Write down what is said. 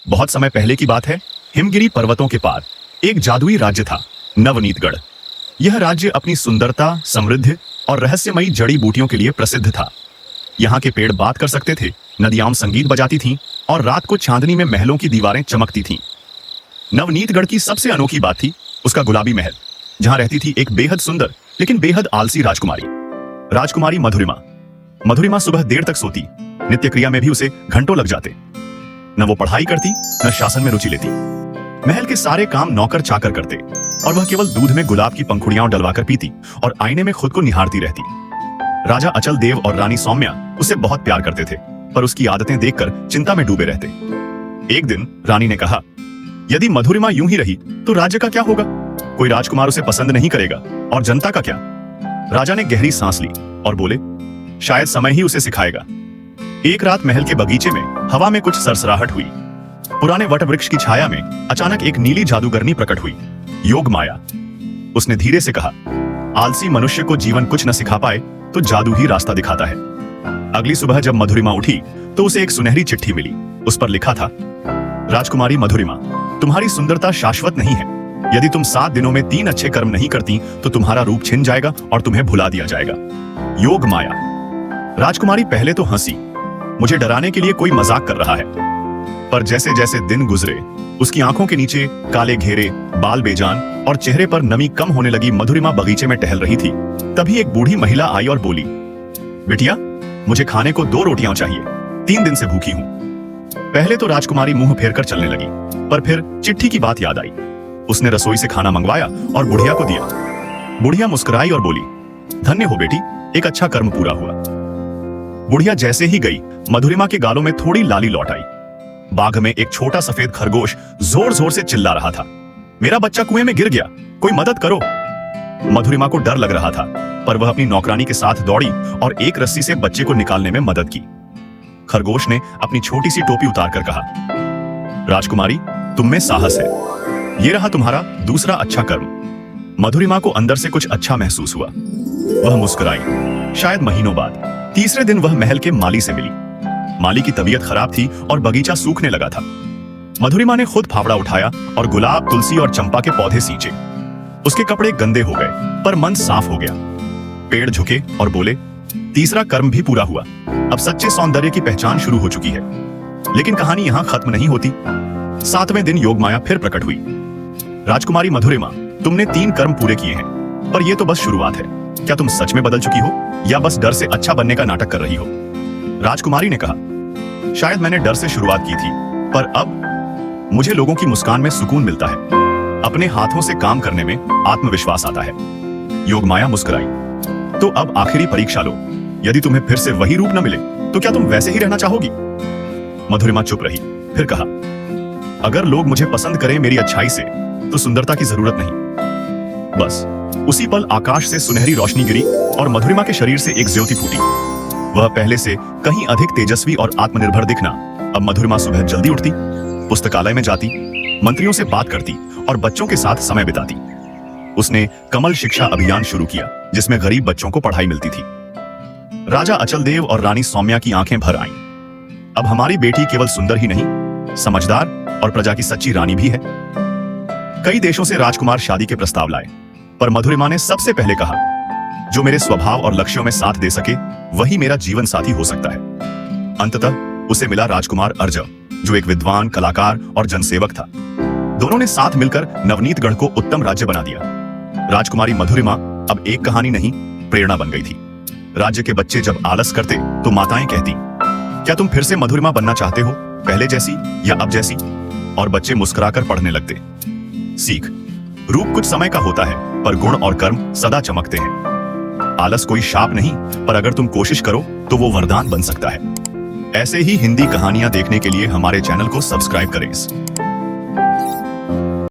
बहुत समय पहले की बात है। हिमगिरी पर्वतों के पार एक जादुई राज्य था, नवनीतगढ़। यह राज्य अपनी सुंदरता, समृद्धि और रहस्यमयी जड़ी बूटियों के लिए प्रसिद्ध था। यहाँ के पेड़ बात कर सकते थे, नदियां संगीत बजाती थीं और रात को चांदनी में महलों की दीवारें चमकती थीं। नवनीतगढ़ की सबसे अनोखी बात थी उसका गुलाबी महल, जहां रहती थी एक बेहद सुंदर लेकिन बेहद आलसी राजकुमारी मधुरिमा। मधुरिमा सुबह देर तक सोती, नित्य क्रिया में भी उसे घंटों लग जाते। न वो पढ़ाई करती, न शासन में रुचि लेती। महल के सारे काम नौकर चाकर करते और वह केवल दूध में गुलाब की पंखुड़ियां डलवाकर पीती और आईने में खुद को निहारती रहती। राजा अचल देव और रानी सौम्या उसे बहुत प्यार करते थे, पर उसकी आदतें देखकर चिंता में डूबे रहते। एक दिन रानी ने कहा, यदि मधुरिमा यूं ही रही तो राज्य का क्या होगा? कोई राजकुमार उसे पसंद नहीं करेगा और जनता का क्या? राजा ने गहरी सांस ली और बोले, शायद समय ही उसे सिखाएगा। एक रात महल के बगीचे में हवा में कुछ सरसराहट हुई। पुराने वट वृक्ष की छाया में अचानक एक नीली जादूगरनी प्रकट हुई, योग माया। उसने धीरे से कहा, आलसी मनुष्य को जीवन कुछ न सिखा पाए तो जादू ही रास्ता दिखाता है। अगली सुबह जब मधुरिमा उठी तो उसे एक सुनहरी चिट्ठी मिली। उस पर लिखा था, राजकुमारी मधुरिमा, तुम्हारी सुंदरता शाश्वत नहीं है। यदि तुम 7 दिनों में 3 अच्छे कर्म नहीं करती तो तुम्हारा रूप छिन जाएगा और तुम्हें भुला दिया जाएगा। योग माया। राजकुमारी पहले तो हंसी, मुझे डराने के लिए कोई मजाक कर रहा है। पर जैसे जैसे दिन गुजरे, उसकी आंखों के नीचे काले घेरे, बाल बेजान और चेहरे पर नमी कम होने लगी। मधुरिमा बगीचे में टहल रही थी, तभी एक बूढ़ी महिला आई और बोली, बिटिया, मुझे खाने को 2 रोटियां चाहिए, 3 दिन से भूखी हूं। पहले तो राजकुमारी मुंह फेर कर चलने लगी, पर फिर चिट्ठी की बात याद आई। उसने रसोई से खाना मंगवाया और बुढ़िया को दिया। बुढ़िया मुस्कुराई और बोली, धन्य हो बेटी, एक अच्छा कर्म पूरा हुआ। बुढ़िया जैसे ही गई, मधुरिमा के गालों में थोड़ी लाली लौट आई। बाग में एक छोटा सफेद खरगोश जोर जोर से चिल्ला रहा था, मेरा बच्चा कुएं में गिर गया, कोई मदद करो। मधुरिमा को डर लग रहा था, पर वह अपनी नौकरानी के साथ दौड़ी और एक रस्सी से बच्चे को निकालने में मदद की। खरगोश ने अपनी छोटी सी टोपी उतारकर कहा, राजकुमारी, तुम में साहस है, ये रहा तुम्हारा दूसरा अच्छा कर्म। मधुरिमा को अंदर से कुछ अच्छा महसूस हुआ। वह मुस्कुराई। शायद महीनों बाद तीसरे दिन वह महल के माली से मिली। माली की तबीयत खराब थी और बगीचा सूखने लगा था। मधुरिमा ने खुद फावड़ा उठाया और गुलाब, तुलसी और चंपा के पौधे सींचे। उसके कपड़े गंदे हो गए, पर मन साफ हो गया। पेड़ झुके और बोले, तीसरा कर्म भी पूरा हुआ, अब सच्चे सौंदर्य की पहचान शुरू हो चुकी है। लेकिन कहानी यहां खत्म नहीं होती। 7वें दिन योगमाया फिर प्रकट हुई। राजकुमारी मधुरिमा, तुमने 3 कर्म पूरे किए हैं, पर यह तो बस शुरुआत है। क्या तुम सच में बदल चुकी हो या बस डर से अच्छा बनने का नाटक कर रही हो? राजकुमारी ने कहा, शायद मैंने डर से शुरुआत की थी, पर अब मुझे लोगों की मुस्कान में सुकून मिलता है। अपने हाथों से काम करने में आत्मविश्वास आता है। योगमाया मुस्कुराई, तो अब आखिरी परीक्षा लो। यदि तुम्हें फिर से वही रूप न मिले तो क्या तुम वैसे ही रहना चाहोगी? मधुरिमा चुप रही, फिर कहा, अगर लोग मुझे पसंद करें मेरी अच्छाई से तो सुंदरता की जरूरत नहीं। बस उसी पल आकाश से सुनहरी रोशनी गिरी और मधुरिमा के शरीर से एक ज्योति फूटी। वह पहले से कहीं अधिक तेजस्वी और आत्मनिर्भर दिखना। अब मधुरिमा सुबह जल्दी उठती, पुस्तकालय में जाती, मंत्रियों से बात करती और बच्चों के साथ समय बिताती। उसने कमल शिक्षा अभियान शुरू किया, जिसमें गरीब बच्चों को पढ़ाई मिलती थी। राजा अचल देव और रानी सौम्या की आंखें भर आईं। अब हमारी बेटी केवल सुंदर ही नहीं, समझदार और प्रजा की सच्ची रानी भी है। कई देशों से राजकुमार शादी के प्रस्ताव लाए, पर मधुरिमा ने सबसे पहले कहा, जो मेरे स्वभाव और लक्ष्यों में साथ दे सके वही मेरा जीवन साथी हो सकता है। अंततः उसे मिला राजकुमार अर्जव, जो एक विद्वान, कलाकार और जनसेवक था। दोनों ने साथ मिलकर नवनीतगढ़ को उत्तम राज्य बना दिया। राजकुमारी मधुरिमा अब एक कहानी नहीं, प्रेरणा बन गई थी। राज्य के बच्चे जब आलस करते तो माताएं कहती, क्या तुम फिर से मधुरिमा बनना चाहते हो, पहले जैसी या अब जैसी? और बच्चे मुस्कुराकर पढ़ने लगते। सीख, रूप कुछ समय का होता है, पर गुण और कर्म सदा चमकते हैं। आलस कोई शाप नहीं, पर अगर तुम कोशिश करो तो वो वरदान बन सकता है। ऐसे ही हिंदी कहानियां देखने के लिए हमारे चैनल को सब्सक्राइब करें।